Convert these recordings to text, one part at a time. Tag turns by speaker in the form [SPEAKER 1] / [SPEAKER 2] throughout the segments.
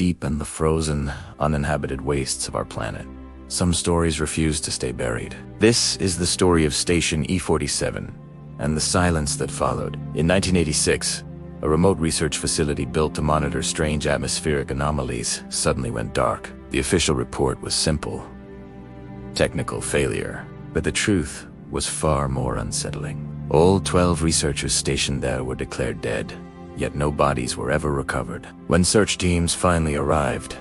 [SPEAKER 1] deep in the frozen, uninhabited wastes of our planet. Some stories refuse to stay buried. This is the story of Station E-47 and the silence that followed. In 1986, a remote research facility built to monitor strange atmospheric anomalies suddenly went dark. The official report was simple: technical failure. But the truth was far more unsettling. All 12 researchers stationed there were declared dead, yet no bodies were ever recovered. When search teams finally arrived,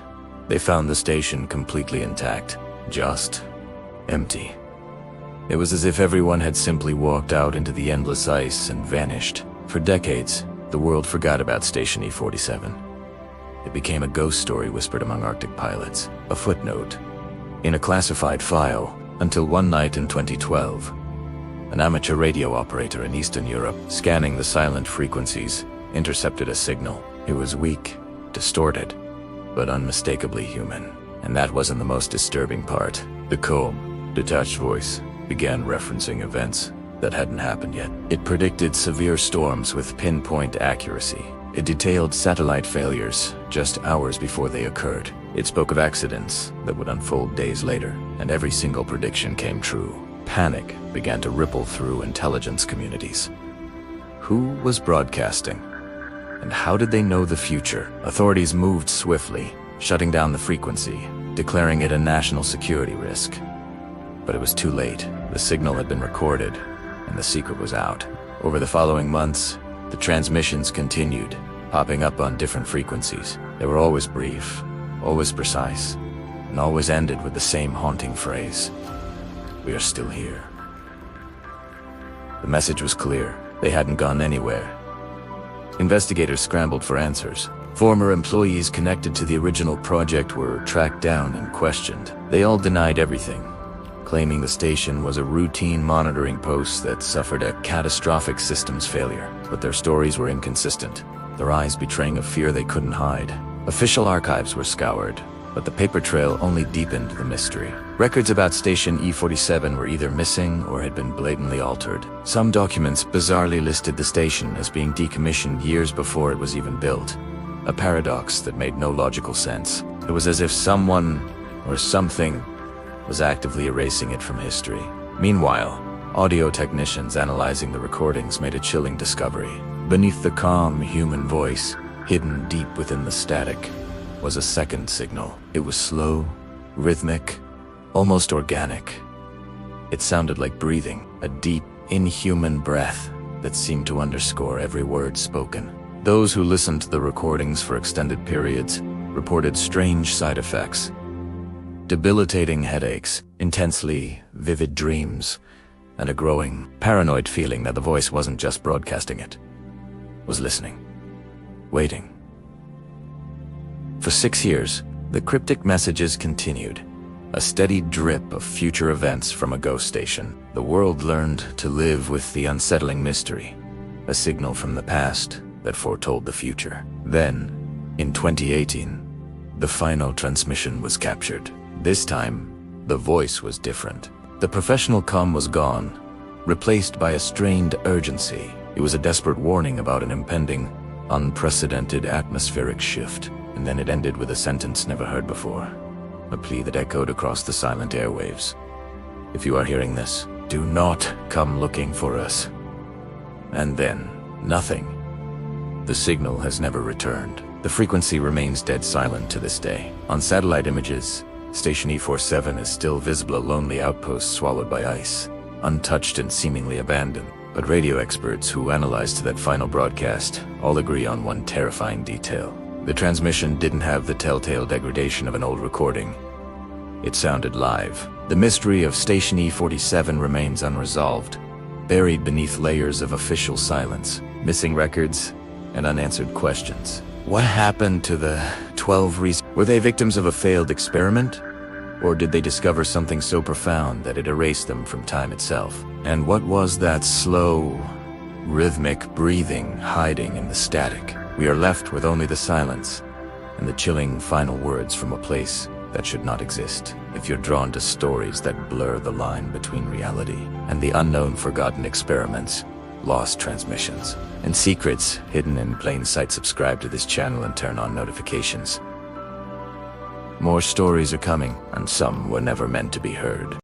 [SPEAKER 1] they found the station completely intact, just empty. It was as if everyone had simply walked out into the endless ice and vanished. For decades, the world forgot about Station E-47. It became a ghost story whispered among Arctic pilots, a footnote in a classified file, until one night in 2012, an amateur radio operator in Eastern Europe, scanning the silent frequencies, intercepted a signal. It was weak, distorted, but unmistakably human. And that wasn't the most disturbing part. The calm, detached voice began referencing events that hadn't happened yet. It predicted severe storms with pinpoint accuracy. It detailed satellite failures just hours before they occurred. It spoke of accidents that would unfold days later, and every single prediction came true. Panic began to ripple through intelligence communities. Who was broadcasting? And how did they know the future? Authorities moved swiftly, shutting down the frequency, declaring it a national security risk. But it was too late. The signal had been recorded, and the secret was out. Over the following months, the transmissions continued, popping up on different frequencies. They were always brief, always precise, and always ended with the same haunting phrase: "We are still here." The message was clear. They hadn't gone anywhere. Investigators scrambled for answers. Former employees connected to the original project were tracked down and questioned. They all denied everything, claiming the station was a routine monitoring post that suffered a catastrophic systems failure. But their stories were inconsistent, their eyes betraying a fear they couldn't hide. Official archives were scoured, but the paper trail only deepened the mystery. Records about Station E-47 were either missing or had been blatantly altered. Some documents bizarrely listed the station as being decommissioned years before it was even built, a paradox that made no logical sense. It was as if someone or something was actively erasing it from history. Meanwhile, audio technicians analyzing the recordings made a chilling discovery. Beneath the calm human voice, hidden deep within the static, was a second signal. It was slow, rhythmic, almost organic. It sounded like breathing, a deep, inhuman breath that seemed to underscore every word spoken. Those who listened to the recordings for extended periods reported strange side effects: debilitating headaches, intensely vivid dreams, and a growing, paranoid feeling that the voice wasn't just broadcasting it, was listening, waiting. For 6 years, the cryptic messages continued, a steady drip of future events from a ghost station. The world learned to live with the unsettling mystery, a signal from the past that foretold the future. Then, in 2018, the final transmission was captured. This time, the voice was different. The professional calm was gone, replaced by a strained urgency. It was a desperate warning about an impending, unprecedented atmospheric shift. And then it ended with a sentence never heard before, a plea that echoed across the silent airwaves: "If you are hearing this, do not come looking for us." And then, nothing. The signal has never returned. The frequency remains dead silent to this day. On satellite images, Station E-47 is still visible, a lonely outpost swallowed by ice, untouched and seemingly abandoned. But radio experts who analyzed that final broadcast all agree on one terrifying detail. The transmission didn't have the telltale degradation of an old recording. It sounded live. The mystery of Station E-47 remains unresolved, buried beneath layers of official silence, missing records, and unanswered questions. What happened to the 12 Were they victims of a failed experiment? Or did they discover something so profound that it erased them from time itself? And what was that slow, rhythmic breathing hiding in the static? We are left with only the silence and the chilling final words from a place that should not exist. If you're drawn to stories that blur the line between reality and the unknown, forgotten experiments, lost transmissions, and secrets hidden in plain sight, subscribe to this channel and turn on notifications. More stories are coming, and some were never meant to be heard.